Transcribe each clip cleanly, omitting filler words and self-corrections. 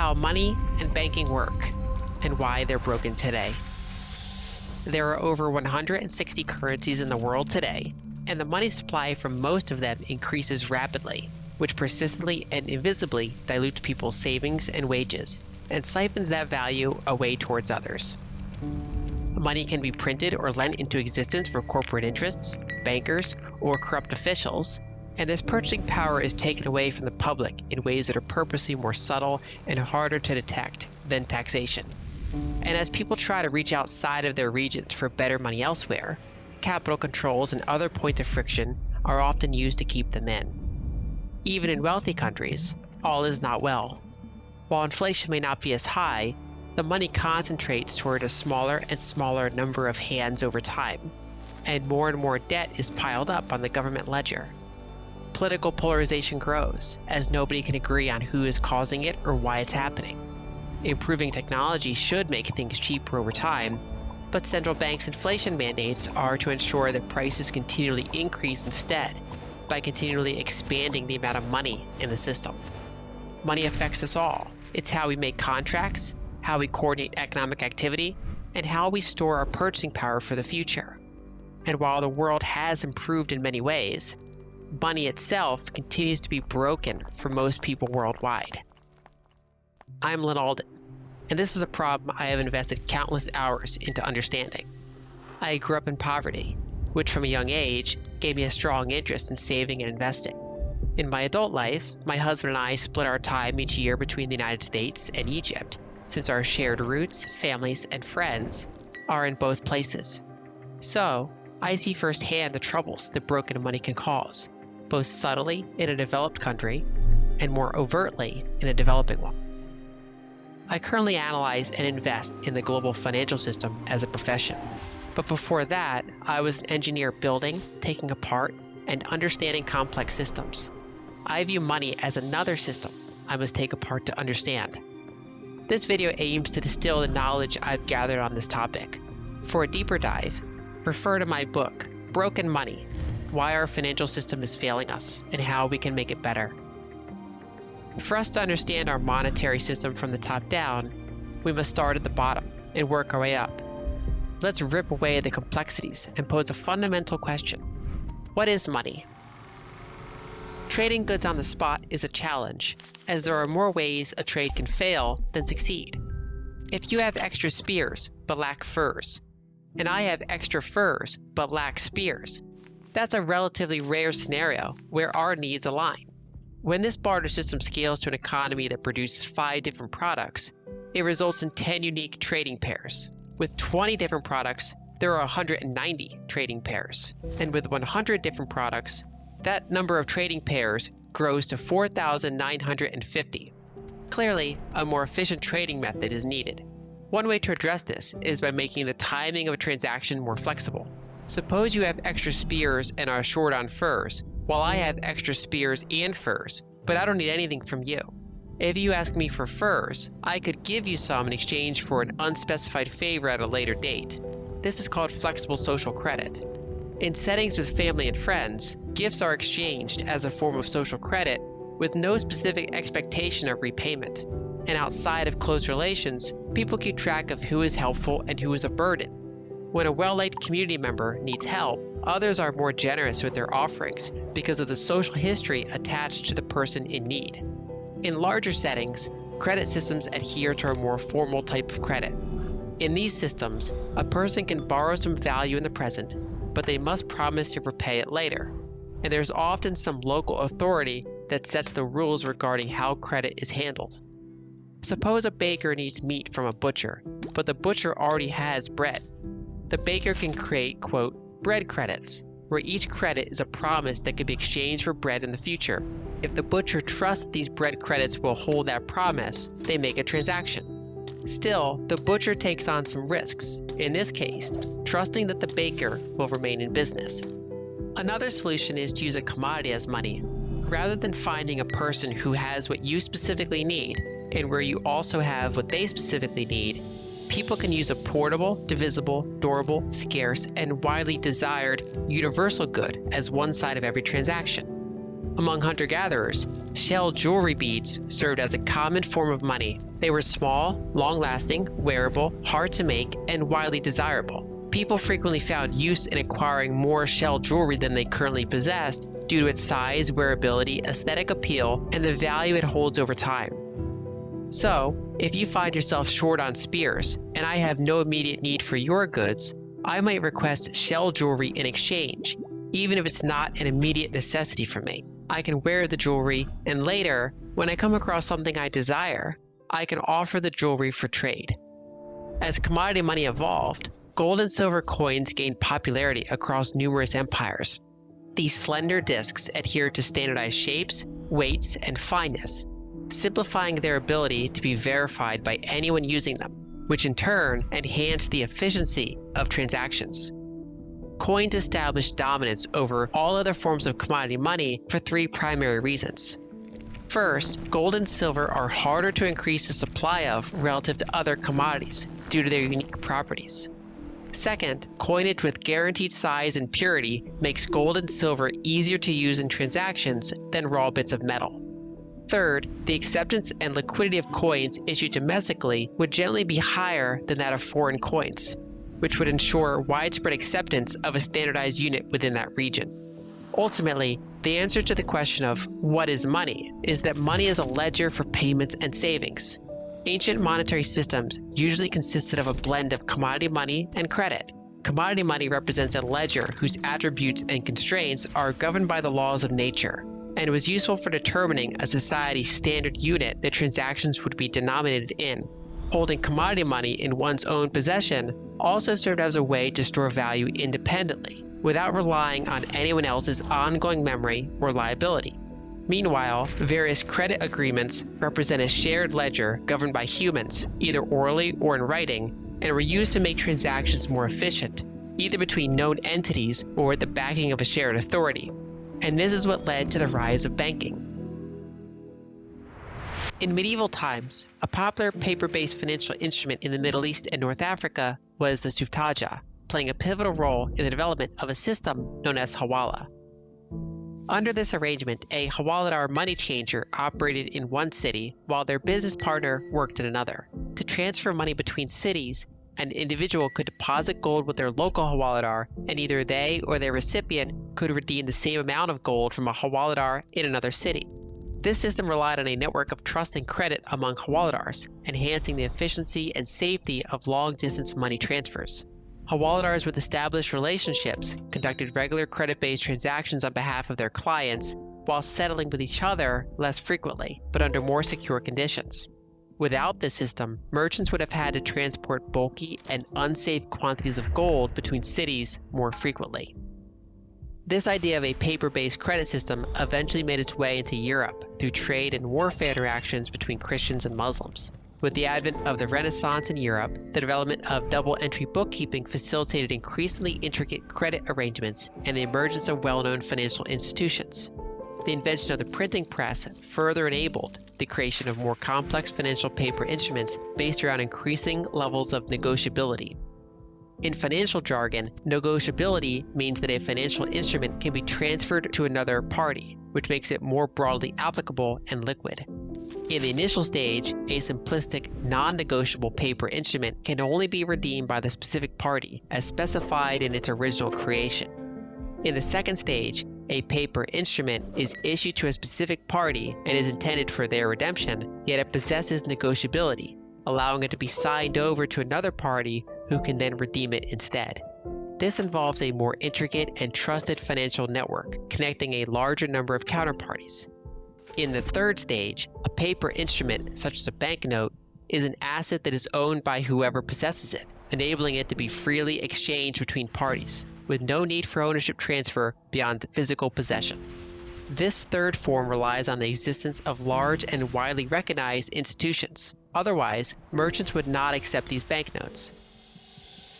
how money and banking work, and why they're broken today. There are over 160 currencies in the world today, and the money supply from most of them increases rapidly, which persistently and invisibly dilutes people's savings and wages, and siphons that value away towards others. Money can be printed or lent into existence for corporate interests, bankers, or corrupt officials, and this purchasing power is taken away from the public in ways that are purposely more subtle and harder to detect than taxation. And as people try to reach outside of their regions for better money elsewhere, capital controls and other points of friction are often used to keep them in. Even in wealthy countries, all is not well. While inflation may not be as high, the money concentrates toward a smaller and smaller number of hands over time, and more debt is piled up on the government ledger. Political polarization grows, as nobody can agree on who is causing it or why it's happening. Improving technology should make things cheaper over time, but central banks' inflation mandates are to ensure that prices continually increase instead, by continually expanding the amount of money in the system. Money affects us all. It's how we make contracts, how we coordinate economic activity, and how we store our purchasing power for the future. And while the world has improved in many ways, money itself continues to be broken for most people worldwide. I'm Lyn Alden, and this is a problem I have invested countless hours into understanding. I grew up in poverty, which from a young age gave me a strong interest in saving and investing. In my adult life, my husband and I split our time each year between the United States and Egypt, since our shared roots, families, and friends are in both places. So, I see firsthand the troubles that broken money can cause, both subtly in a developed country and more overtly in a developing one. I currently analyze and invest in the global financial system as a profession. But before that, I was an engineer building, taking apart, and understanding complex systems. I view money as another system I must take apart to understand. This video aims to distill the knowledge I've gathered on this topic. For a deeper dive, refer to my book, Broken Money: Why Our Financial System is Failing Us and How We Can Make It Better. For us to understand our monetary system from the top down, we must start at the bottom and work our way up. Let's rip away the complexities and pose a fundamental question. What is money? Trading goods on the spot is a challenge, as there are more ways a trade can fail than succeed. If you have extra spears but lack furs, and I have extra furs but lack spears, that's a relatively rare scenario where our needs align. When this barter system scales to an economy that produces 5 different products, it results in 10 unique trading pairs. With 20 different products, there are 190 trading pairs. And with 100 different products, that number of trading pairs grows to 4,950. Clearly, a more efficient trading method is needed. One way to address this is by making the timing of a transaction more flexible. Suppose you have extra spears and are short on furs, while I have extra spears and furs, but I don't need anything from you. If you ask me for furs, I could give you some in exchange for an unspecified favor at a later date. This is called flexible social credit. In settings with family and friends, gifts are exchanged as a form of social credit with no specific expectation of repayment. And outside of close relations, people keep track of who is helpful and who is a burden. When a well-liked community member needs help, others are more generous with their offerings because of the social history attached to the person in need. In larger settings, credit systems adhere to a more formal type of credit. In these systems, a person can borrow some value in the present, but they must promise to repay it later. And there's often some local authority that sets the rules regarding how credit is handled. Suppose a baker needs meat from a butcher, but the butcher already has bread. The baker can create, quote, bread credits, where each credit is a promise that can be exchanged for bread in the future. If the butcher trusts these bread credits will hold that promise, they make a transaction. Still, the butcher takes on some risks, in this case, trusting that the baker will remain in business. Another solution is to use a commodity as money. Rather than finding a person who has what you specifically need, and where you also have what they specifically need, people can use a portable, divisible, durable, scarce, and widely desired universal good as one side of every transaction. Among hunter-gatherers, shell jewelry beads served as a common form of money. They were small, long-lasting, wearable, hard to make, and widely desirable. People frequently found use in acquiring more shell jewelry than they currently possessed due to its size, wearability, aesthetic appeal, and the value it holds over time. So, if you find yourself short on spears, and I have no immediate need for your goods, I might request shell jewelry in exchange, even if it's not an immediate necessity for me. I can wear the jewelry, and later, when I come across something I desire, I can offer the jewelry for trade. As commodity money evolved, gold and silver coins gained popularity across numerous empires. These slender discs adhere to standardized shapes, weights, and fineness, simplifying their ability to be verified by anyone using them, which in turn enhanced the efficiency of transactions. Coins established dominance over all other forms of commodity money for three primary reasons. First, gold and silver are harder to increase the supply of relative to other commodities due to their unique properties. Second, coinage with guaranteed size and purity makes gold and silver easier to use in transactions than raw bits of metal. Third, the acceptance and liquidity of coins issued domestically would generally be higher than that of foreign coins, which would ensure widespread acceptance of a standardized unit within that region. Ultimately, the answer to the question of what is money is that money is a ledger for payments and savings. Ancient monetary systems usually consisted of a blend of commodity money and credit. Commodity money represents a ledger whose attributes and constraints are governed by the laws of nature, and was useful for determining a society's standard unit that transactions would be denominated in. Holding commodity money in one's own possession also served as a way to store value independently, without relying on anyone else's ongoing memory or liability. Meanwhile, various credit agreements represent a shared ledger governed by humans, either orally or in writing, and were used to make transactions more efficient, either between known entities or with the backing of a shared authority. And this is what led to the rise of banking. In medieval times, a popular paper-based financial instrument in the Middle East and North Africa was the suftaja, playing a pivotal role in the development of a system known as hawala. Under this arrangement, a hawaladar money changer operated in one city while their business partner worked in another. To transfer money between cities, an individual could deposit gold with their local hawaladar, and either they or their recipient could redeem the same amount of gold from a hawaladar in another city. This system relied on a network of trust and credit among hawaladars, enhancing the efficiency and safety of long-distance money transfers. Hawaladars with established relationships conducted regular credit-based transactions on behalf of their clients while settling with each other less frequently, but under more secure conditions. Without this system, merchants would have had to transport bulky and unsafe quantities of gold between cities more frequently. This idea of a paper-based credit system eventually made its way into Europe through trade and warfare interactions between Christians and Muslims. With the advent of the Renaissance in Europe, the development of double-entry bookkeeping facilitated increasingly intricate credit arrangements and the emergence of well-known financial institutions. The invention of the printing press further enabled the creation of more complex financial paper instruments based around increasing levels of negotiability. In financial jargon, negotiability means that a financial instrument can be transferred to another party, which makes it more broadly applicable and liquid. In the initial stage, a simplistic, non-negotiable paper instrument can only be redeemed by the specific party, as specified in its original creation. In the second stage, a paper instrument is issued to a specific party and is intended for their redemption, yet it possesses negotiability, allowing it to be signed over to another party who can then redeem it instead. This involves a more intricate and trusted financial network, connecting a larger number of counterparties. In the third stage, a paper instrument, such as a banknote, is an asset that is owned by whoever possesses it, enabling it to be freely exchanged between parties, with no need for ownership transfer beyond physical possession. This third form relies on the existence of large and widely recognized institutions. Otherwise, merchants would not accept these banknotes.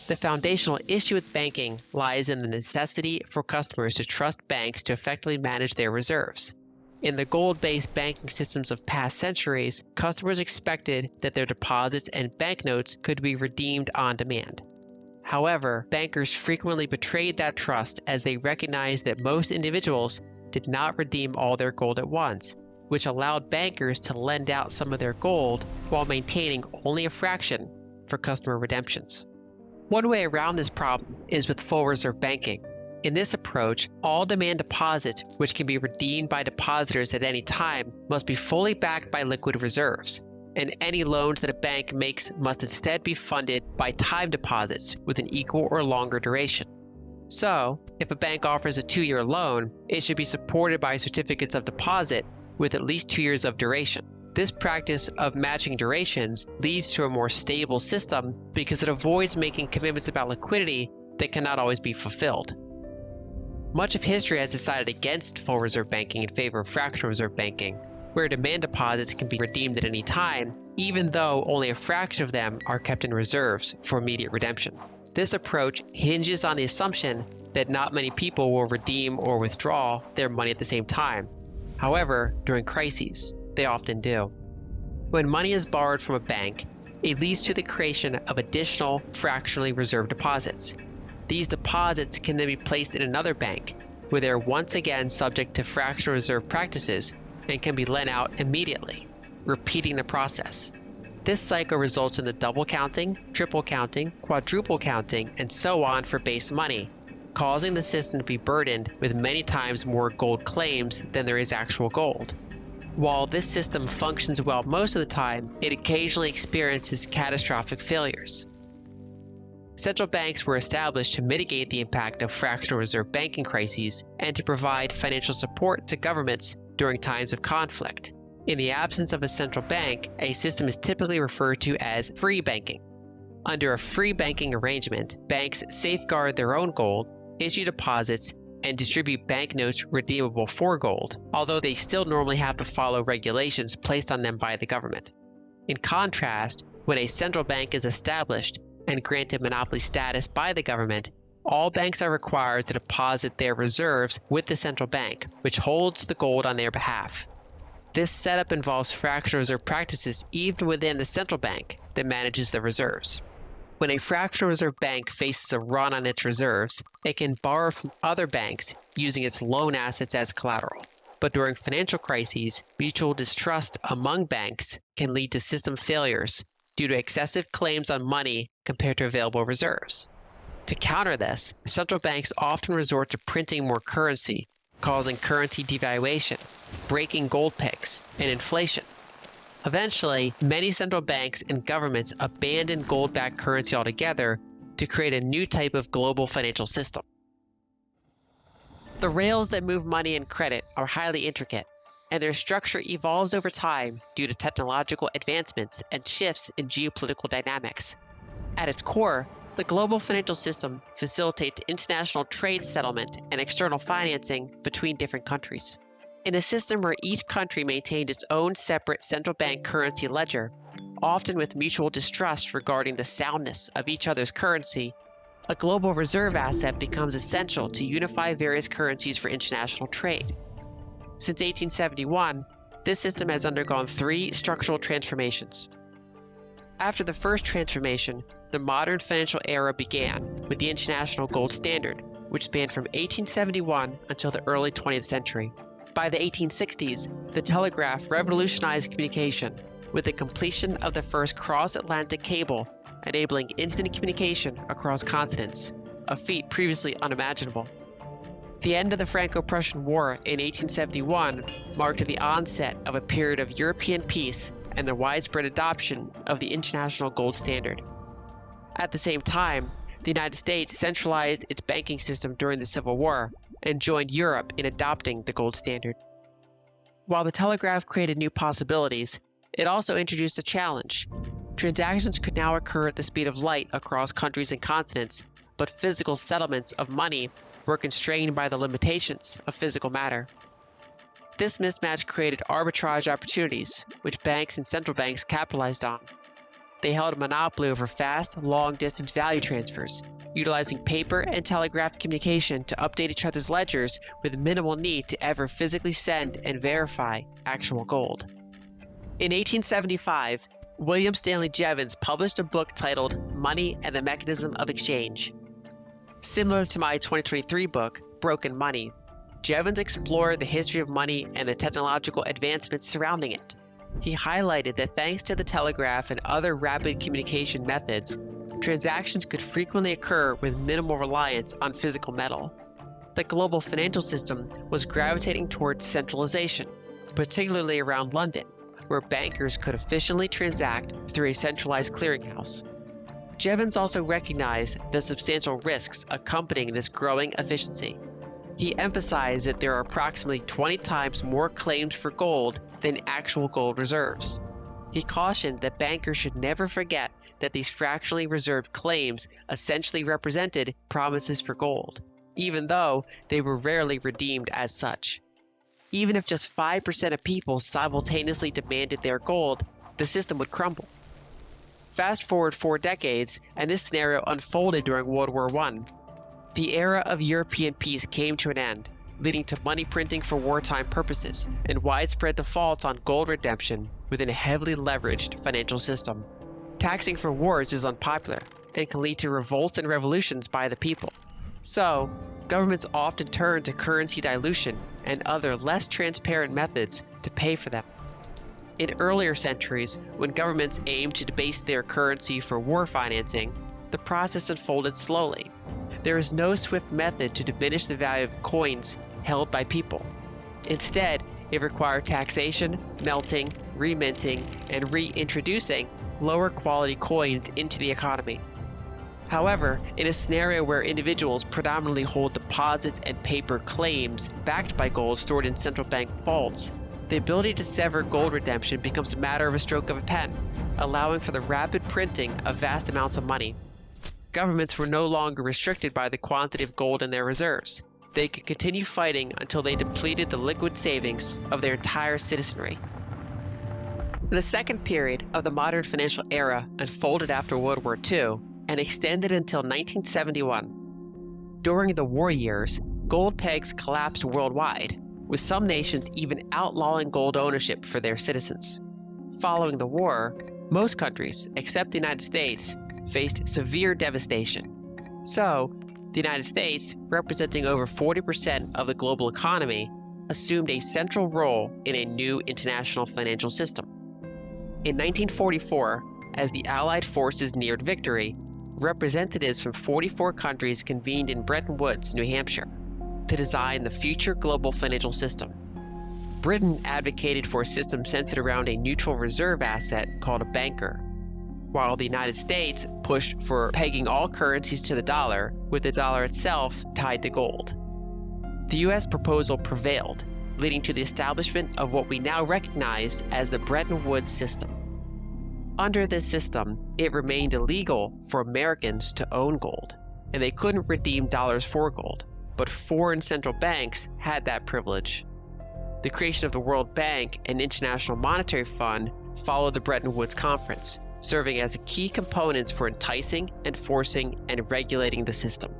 The foundational issue with banking lies in the necessity for customers to trust banks to effectively manage their reserves. In the gold-based banking systems of past centuries, customers expected that their deposits and banknotes could be redeemed on demand. However, bankers frequently betrayed that trust as they recognized that most individuals did not redeem all their gold at once, which allowed bankers to lend out some of their gold while maintaining only a fraction for customer redemptions. One way around this problem is with full reserve banking. In this approach, all demand deposits, which can be redeemed by depositors at any time, must be fully backed by liquid reserves, and any loans that a bank makes must instead be funded by time deposits with an equal or longer duration. So, if a bank offers a 2-year loan, it should be supported by certificates of deposit with at least 2 years of duration. This practice of matching durations leads to a more stable system because it avoids making commitments about liquidity that cannot always be fulfilled. Much of history has decided against full reserve banking in favor of fractional reserve banking, where demand deposits can be redeemed at any time, even though only a fraction of them are kept in reserves for immediate redemption. This approach hinges on the assumption that not many people will redeem or withdraw their money at the same time. However, during crises, they often do. When money is borrowed from a bank, it leads to the creation of additional fractionally reserved deposits. These deposits can then be placed in another bank, where they are once again subject to fractional reserve practices and can be lent out immediately, repeating the process. This cycle results in the double counting, triple counting, quadruple counting, and so on for base money, causing the system to be burdened with many times more gold claims than there is actual gold. While this system functions well most of the time, it occasionally experiences catastrophic failures. Central banks were established to mitigate the impact of fractional reserve banking crises and to provide financial support to governments during times of conflict. In the absence of a central bank, a system is typically referred to as free banking. Under a free banking arrangement, banks safeguard their own gold, issue deposits, and distribute banknotes redeemable for gold, although they still normally have to follow regulations placed on them by the government. In contrast, when a central bank is established and granted monopoly status by the government, all banks are required to deposit their reserves with the central bank, which holds the gold on their behalf. This setup involves fractional reserve practices even within the central bank that manages the reserves. When a fractional reserve bank faces a run on its reserves, it can borrow from other banks using its loan assets as collateral. But during financial crises, mutual distrust among banks can lead to system failures due to excessive claims on money compared to available reserves. To counter this, central banks often resort to printing more currency, causing currency devaluation, breaking gold pegs, and inflation. Eventually, many central banks and governments abandon gold-backed currency altogether to create a new type of global financial system. The rails that move money and credit are highly intricate, and their structure evolves over time due to technological advancements and shifts in geopolitical dynamics. At its core, the global financial system facilitates international trade settlement and external financing between different countries. In a system where each country maintained its own separate central bank currency ledger, often with mutual distrust regarding the soundness of each other's currency, a global reserve asset becomes essential to unify various currencies for international trade. Since 1871, this system has undergone 3 structural transformations. After the first transformation, the modern financial era began with the International Gold Standard, which spanned from 1871 until the early 20th century. By the 1860s, the telegraph revolutionized communication with the completion of the first cross-Atlantic cable, enabling instant communication across continents, a feat previously unimaginable. The end of the Franco-Prussian War in 1871 marked the onset of a period of European peace and the widespread adoption of the International Gold Standard. At the same time, the United States centralized its banking system during the Civil War and joined Europe in adopting the gold standard. While the telegraph created new possibilities, it also introduced a challenge. Transactions could now occur at the speed of light across countries and continents, but physical settlements of money were constrained by the limitations of physical matter. This mismatch created arbitrage opportunities, which banks and central banks capitalized on. They held a monopoly over fast, long-distance value transfers, utilizing paper and telegraph communication to update each other's ledgers with minimal need to ever physically send and verify actual gold. In 1875, William Stanley Jevons published a book titled Money and the Mechanism of Exchange. Similar to my 2023 book, Broken Money, Jevons explored the history of money and the technological advancements surrounding it. He highlighted that thanks to the telegraph and other rapid communication methods, transactions could frequently occur with minimal reliance on physical metal. The global financial system was gravitating towards centralization, particularly around London, where bankers could efficiently transact through a centralized clearinghouse. Jevons also recognized the substantial risks accompanying this growing efficiency. He emphasized that there are approximately 20 times more claims for gold than actual gold reserves. He cautioned that bankers should never forget that these fractionally reserved claims essentially represented promises for gold, even though they were rarely redeemed as such. Even if just 5% of people simultaneously demanded their gold, the system would crumble. Fast forward 4 decades, and this scenario unfolded during World War I. The era of European peace came to an end, leading to money printing for wartime purposes and widespread defaults on gold redemption within a heavily leveraged financial system. Taxing for wars is unpopular and can lead to revolts and revolutions by the people. So, governments often turn to currency dilution and other less transparent methods to pay for them. In earlier centuries, when governments aimed to debase their currency for war financing, the process unfolded slowly. There is no swift method to diminish the value of coins held by people. Instead, it required taxation, melting, reminting, and reintroducing lower quality coins into the economy. However, in a scenario where individuals predominantly hold deposits and paper claims backed by gold stored in central bank vaults, the ability to sever gold redemption becomes a matter of a stroke of a pen, allowing for the rapid printing of vast amounts of money. Governments were no longer restricted by the quantity of gold in their reserves. They could continue fighting until they depleted the liquid savings of their entire citizenry. The second period of the modern financial era unfolded after World War II and extended until 1971. During the war years, gold pegs collapsed worldwide, with some nations even outlawing gold ownership for their citizens. Following the war, most countries, except the United States, faced severe devastation. So, the United States, representing over 40% of the global economy, assumed a central role in a new international financial system. In 1944, as the Allied forces neared victory, representatives from 44 countries convened in Bretton Woods, New Hampshire, to design the future global financial system. Britain advocated for a system centered around a neutral reserve asset called a banker, while the United States pushed for pegging all currencies to the dollar, with the dollar itself tied to gold. The US proposal prevailed, leading to the establishment of what we now recognize as the Bretton Woods system. Under this system, it remained illegal for Americans to own gold, and they couldn't redeem dollars for gold, but foreign central banks had that privilege. The creation of the World Bank and International Monetary Fund followed the Bretton Woods Conference, serving as key components for enticing, enforcing, and regulating the system.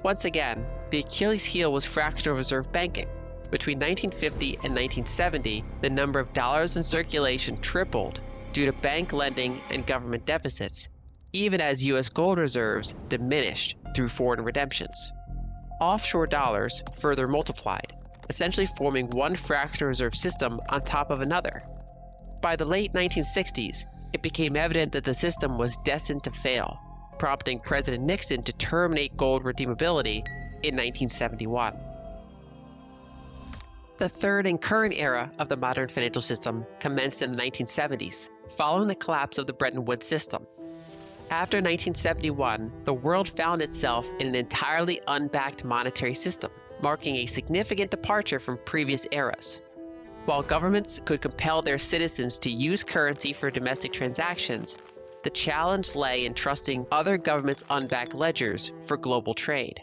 Once again, the Achilles heel was fractional reserve banking. Between 1950 and 1970, the number of dollars in circulation tripled due to bank lending and government deficits, even as U.S. gold reserves diminished through foreign redemptions. Offshore dollars further multiplied, essentially forming one fractional reserve system on top of another. By the late 1960s, it became evident that the system was destined to fail, prompting President Nixon to terminate gold redeemability in 1971. The third and current era of the modern financial system commenced in the 1970s, following the collapse of the Bretton Woods system. After 1971, the world found itself in an entirely unbacked monetary system, marking a significant departure from previous eras. While governments could compel their citizens to use currency for domestic transactions, the challenge lay in trusting other governments' unbacked ledgers for global trade.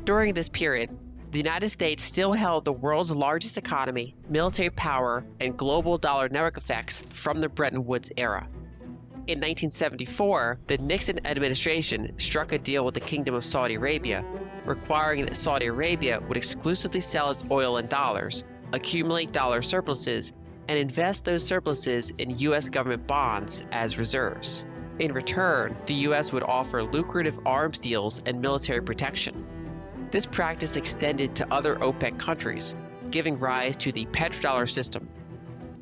During this period, the United States still held the world's largest economy, military power, and global dollar network effects from the Bretton Woods era. In 1974, the Nixon administration struck a deal with the Kingdom of Saudi Arabia, requiring that Saudi Arabia would exclusively sell its oil in dollars, accumulate dollar surpluses, and invest those surpluses in U.S. government bonds as reserves. In return, the U.S. would offer lucrative arms deals and military protection. This practice extended to other OPEC countries, giving rise to the petrodollar system.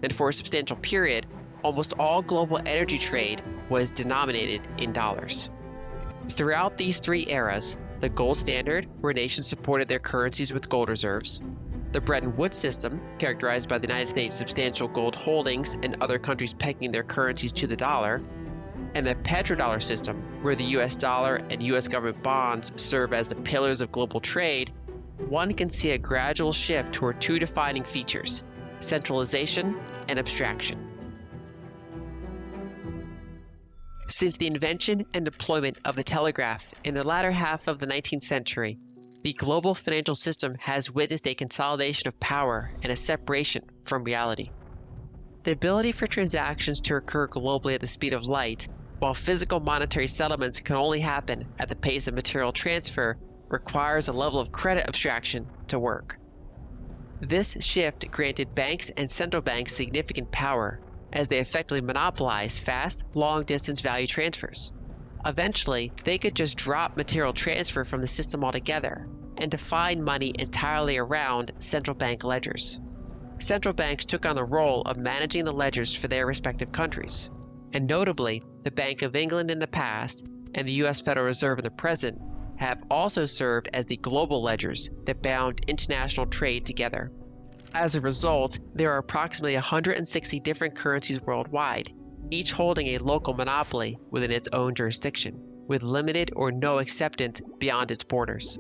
And for a substantial period, almost all global energy trade was denominated in dollars. Throughout these three eras, the gold standard, where nations supported their currencies with gold reserves, the Bretton Woods system, characterized by the United States' substantial gold holdings and other countries pegging their currencies to the dollar, and the petrodollar system, where the US dollar and US government bonds serve as the pillars of global trade, one can see a gradual shift toward two defining features: centralization and abstraction. Since the invention and deployment of the telegraph in the latter half of the 19th century, the global financial system has witnessed a consolidation of power and a separation from reality. The ability for transactions to occur globally at the speed of light, while physical monetary settlements can only happen at the pace of material transfer, requires a level of credit abstraction to work. This shift granted banks and central banks significant power, as they effectively monopolized fast, long-distance value transfers. Eventually, they could just drop material transfer from the system altogether and define money entirely around central bank ledgers. Central banks took on the role of managing the ledgers for their respective countries, and notably, the Bank of England in the past and the US Federal Reserve in the present have also served as the global ledgers that bound international trade together. As a result, there are approximately 160 different currencies worldwide, each holding a local monopoly within its own jurisdiction, with limited or no acceptance beyond its borders.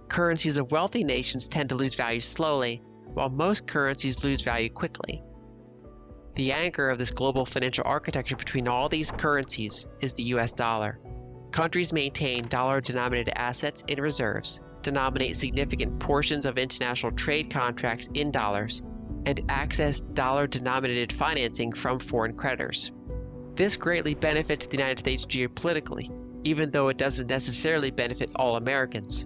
Currencies of wealthy nations tend to lose value slowly, while most currencies lose value quickly. The anchor of this global financial architecture between all these currencies is the US dollar. Countries maintain dollar-denominated assets in reserves, denominate significant portions of international trade contracts in dollars, and access dollar-denominated financing from foreign creditors. This greatly benefits the United States geopolitically, even though it doesn't necessarily benefit all Americans.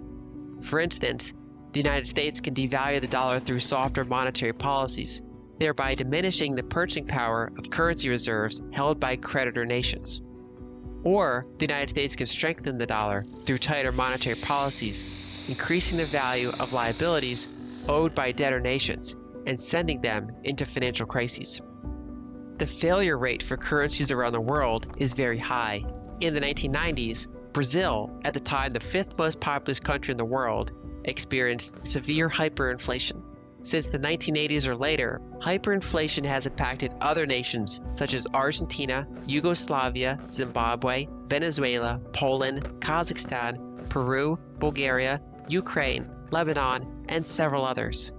For instance, the United States can devalue the dollar through softer monetary policies, thereby diminishing the purchasing power of currency reserves held by creditor nations. Or the United States can strengthen the dollar through tighter monetary policies, increasing the value of liabilities owed by debtor nations and sending them into financial crises. The failure rate for currencies around the world is very high. In the 1990s, Brazil, at the time the fifth most populous country in the world, experienced severe hyperinflation. Since the 1980s or later, hyperinflation has impacted other nations such as Argentina, Yugoslavia, Zimbabwe, Venezuela, Poland, Kazakhstan, Peru, Bulgaria, Ukraine, Lebanon, and several others.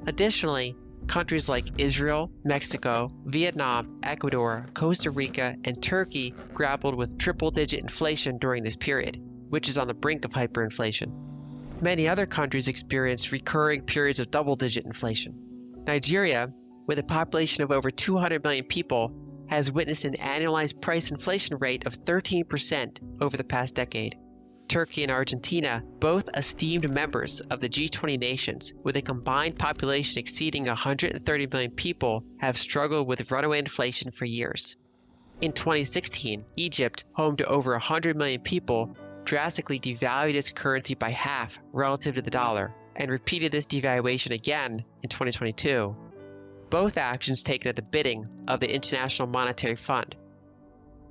Additionally, countries like Israel, Mexico, Vietnam, Ecuador, Costa Rica, and Turkey grappled with triple-digit inflation during this period, which is on the brink of hyperinflation. Many other countries experienced recurring periods of double-digit inflation. Nigeria, with a population of over 200 million people, has witnessed an annualized price inflation rate of 13% over the past decade. Turkey and Argentina, both esteemed members of the G20 nations with a combined population exceeding 130 million people, have struggled with runaway inflation for years. In 2016, Egypt, home to over 100 million people, drastically devalued its currency by half relative to the dollar, and repeated this devaluation again in 2022. Both actions taken at the bidding of the International Monetary Fund.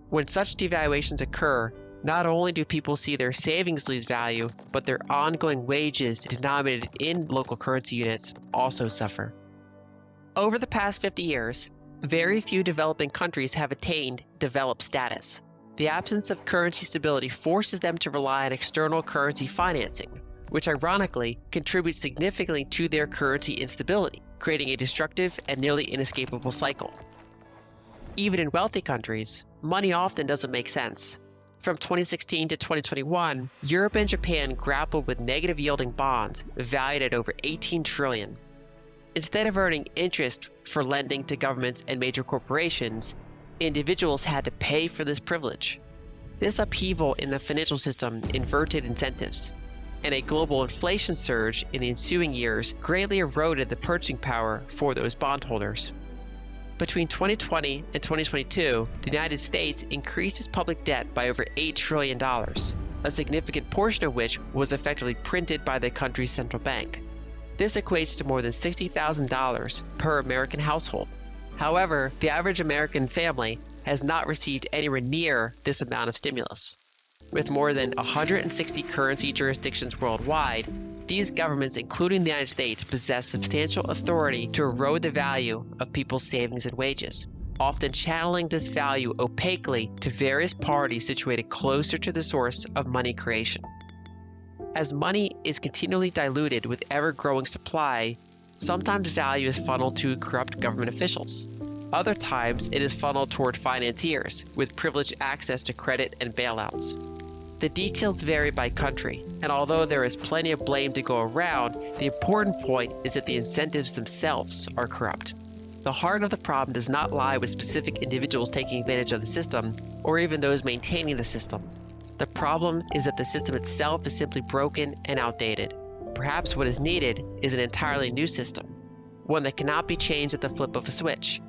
When such devaluations occur, not only do people see their savings lose value, but their ongoing wages denominated in local currency units also suffer. Over the past 50 years, very few developing countries have attained developed status. The absence of currency stability forces them to rely on external currency financing, which ironically contributes significantly to their currency instability, creating a destructive and nearly inescapable cycle. Even in wealthy countries, money often doesn't make sense. From 2016 to 2021, Europe and Japan grappled with negative yielding bonds valued at over $18 trillion. Instead of earning interest for lending to governments and major corporations, individuals had to pay for this privilege. This upheaval in the financial system inverted incentives, and a global inflation surge in the ensuing years greatly eroded the purchasing power for those bondholders. Between 2020 and 2022, the United States increased its public debt by over $8 trillion. a significant portion of which was effectively printed by the country's central bank. This equates to more than $60,000 per American household. However, the average American family has not received anywhere near this amount of stimulus. With more than 160 currency jurisdictions worldwide, these governments, including the United States, possess substantial authority to erode the value of people's savings and wages, often channeling this value opaquely to various parties situated closer to the source of money creation. As money is continually diluted with ever-growing supply, sometimes value is funneled to corrupt government officials. Other times, it is funneled toward financiers with privileged access to credit and bailouts. The details vary by country, and although there is plenty of blame to go around, the important point is that the incentives themselves are corrupt. The heart of the problem does not lie with specific individuals taking advantage of the system, or even those maintaining the system. The problem is that the system itself is simply broken and outdated. Perhaps what is needed is an entirely new system, one that cannot be changed at the flip of a switch,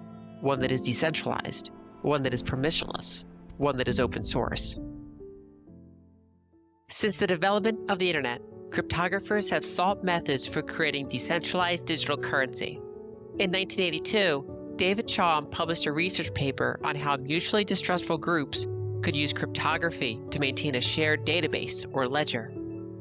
one that is decentralized, one that is permissionless, one that is open source. Since the development of the internet, cryptographers have sought methods for creating decentralized digital currency. In 1982, David Chaum published a research paper on how mutually distrustful groups could use cryptography to maintain a shared database or ledger.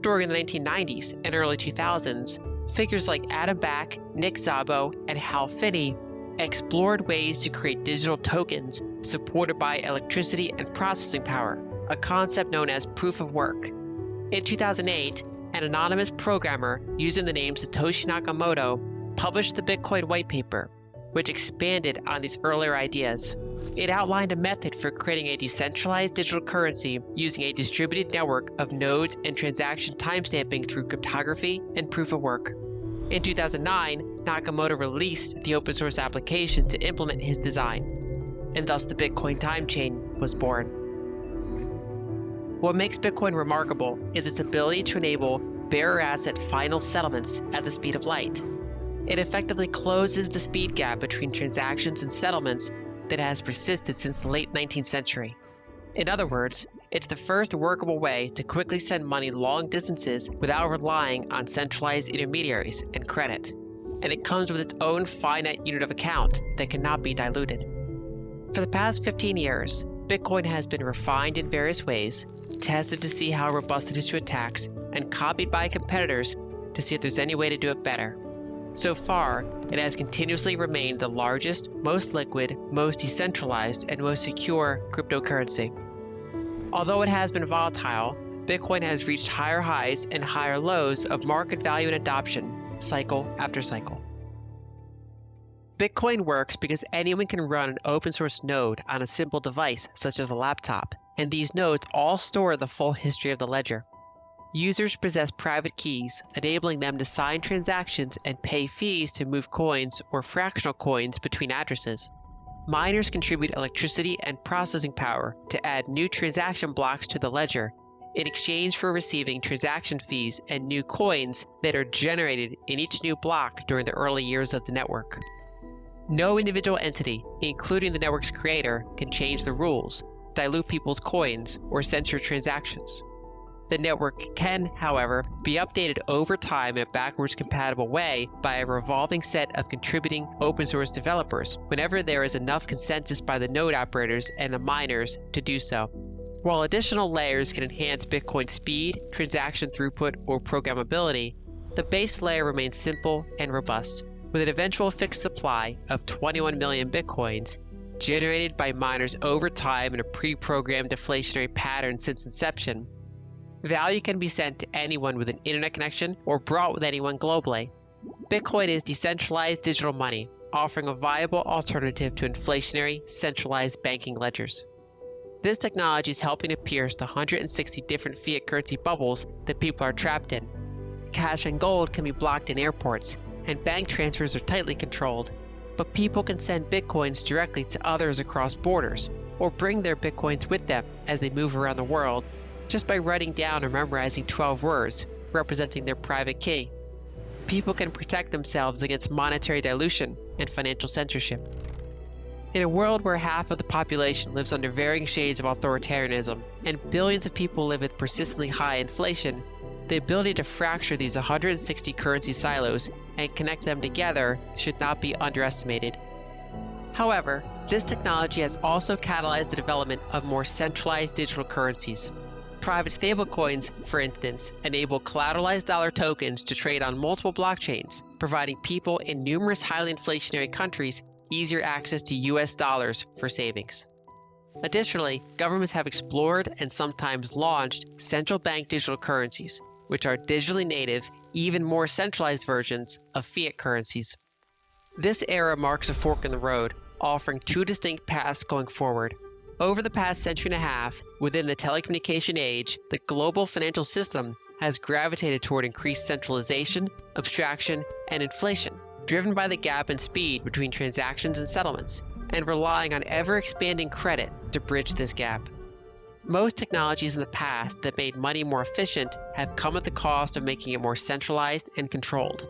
During the 1990s and early 2000s, figures like Adam Back, Nick Szabo, and Hal Finney explored ways to create digital tokens supported by electricity and processing power, a concept known as proof of work. In 2008, an anonymous programmer using the name Satoshi Nakamoto published the Bitcoin white paper, which expanded on these earlier ideas. It outlined a method for creating a decentralized digital currency using a distributed network of nodes and transaction timestamping through cryptography and proof of work. In 2009, Nakamoto released the open source application to implement his design, and thus the Bitcoin time chain was born. What makes Bitcoin remarkable is its ability to enable bearer asset final settlements at the speed of light. It effectively closes the speed gap between transactions and settlements that has persisted since the late 19th century. In other words, it's the first workable way to quickly send money long distances without relying on centralized intermediaries and credit. And it comes with its own finite unit of account that cannot be diluted. For the past 15 years, Bitcoin has been refined in various ways, tested to see how robust it is to attacks, and copied by competitors to see if there's any way to do it better. So far, it has continuously remained the largest, most liquid, most decentralized, and most secure cryptocurrency. Although it has been volatile, Bitcoin has reached higher highs and higher lows of market value and adoption, cycle after cycle. Bitcoin works because anyone can run an open source node on a simple device such as a laptop, and these nodes all store the full history of the ledger. Users possess private keys, enabling them to sign transactions and pay fees to move coins or fractional coins between addresses. Miners contribute electricity and processing power to add new transaction blocks to the ledger in exchange for receiving transaction fees and new coins that are generated in each new block during the early years of the network. No individual entity, including the network's creator, can change the rules, dilute people's coins, or censor transactions. The network can, however, be updated over time in a backwards compatible way by a revolving set of contributing open source developers whenever there is enough consensus by the node operators and the miners to do so. While additional layers can enhance Bitcoin's speed, transaction throughput, or programmability, the base layer remains simple and robust, with an eventual fixed supply of 21 million Bitcoins generated by miners over time in a pre-programmed deflationary pattern since inception. Value can be sent to anyone with an internet connection or brought with anyone globally. Bitcoin is decentralized digital money, offering a viable alternative to inflationary, centralized banking ledgers. This technology is helping to pierce the 160 different fiat currency bubbles that people are trapped in. Cash and gold can be blocked in airports, and bank transfers are tightly controlled, but people can send Bitcoins directly to others across borders, or bring their Bitcoins with them as they move around the world, just by writing down or memorizing 12 words representing their private key. People can protect themselves against monetary dilution and financial censorship. In a world where half of the population lives under varying shades of authoritarianism and billions of people live with persistently high inflation, the ability to fracture these 160 currency silos and connect them together should not be underestimated. However, this technology has also catalyzed the development of more centralized digital currencies. Private stablecoins, for instance, enable collateralized dollar tokens to trade on multiple blockchains, providing people in numerous highly inflationary countries easier access to US dollars for savings. Additionally, governments have explored and sometimes launched central bank digital currencies, which are digitally native, even more centralized versions of fiat currencies. This era marks a fork in the road, offering two distinct paths going forward. Over the past century and a half, within the telecommunication age, the global financial system has gravitated toward increased centralization, abstraction, and inflation, driven by the gap in speed between transactions and settlements, and relying on ever-expanding credit to bridge this gap. Most technologies in the past that made money more efficient have come at the cost of making it more centralized and controlled.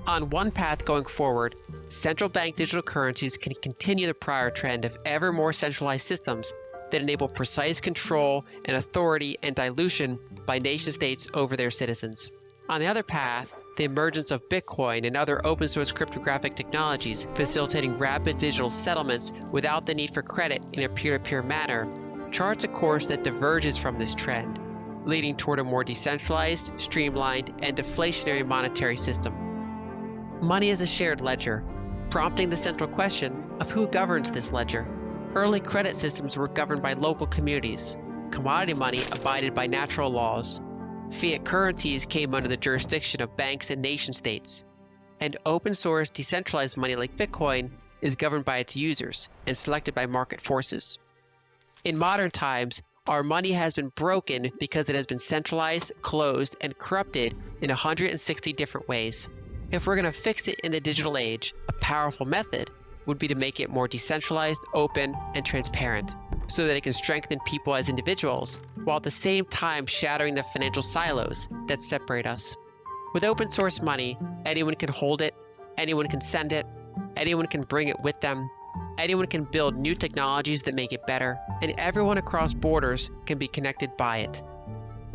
On one path going forward, central bank digital currencies can continue the prior trend of ever more centralized systems that enable precise control and authority and dilution by nation-states over their citizens. On the other path, the emergence of Bitcoin and other open-source cryptographic technologies facilitating rapid digital settlements without the need for credit in a peer-to-peer manner charts a course that diverges from this trend, leading toward a more decentralized, streamlined, and deflationary monetary system. Money is a shared ledger, prompting the central question of who governs this ledger. Early credit systems were governed by local communities. Commodity money abided by natural laws. Fiat currencies came under the jurisdiction of banks and nation-states. And open-source, decentralized money like Bitcoin is governed by its users and selected by market forces. In modern times, our money has been broken because it has been centralized, closed, and corrupted in 160 different ways. If we're going to fix it in the digital age, a powerful method would be to make it more decentralized, open, and transparent, so that it can strengthen people as individuals, while at the same time shattering the financial silos that separate us. With open source money, anyone can hold it, anyone can send it, anyone can bring it with them, anyone can build new technologies that make it better, and everyone across borders can be connected by it.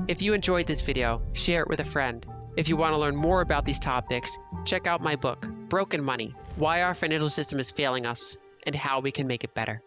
If you enjoyed this video, share it with a friend. If you want to learn more about these topics, check out my book, Broken Money: Why Our Financial System is Failing Us and How We Can Make It Better.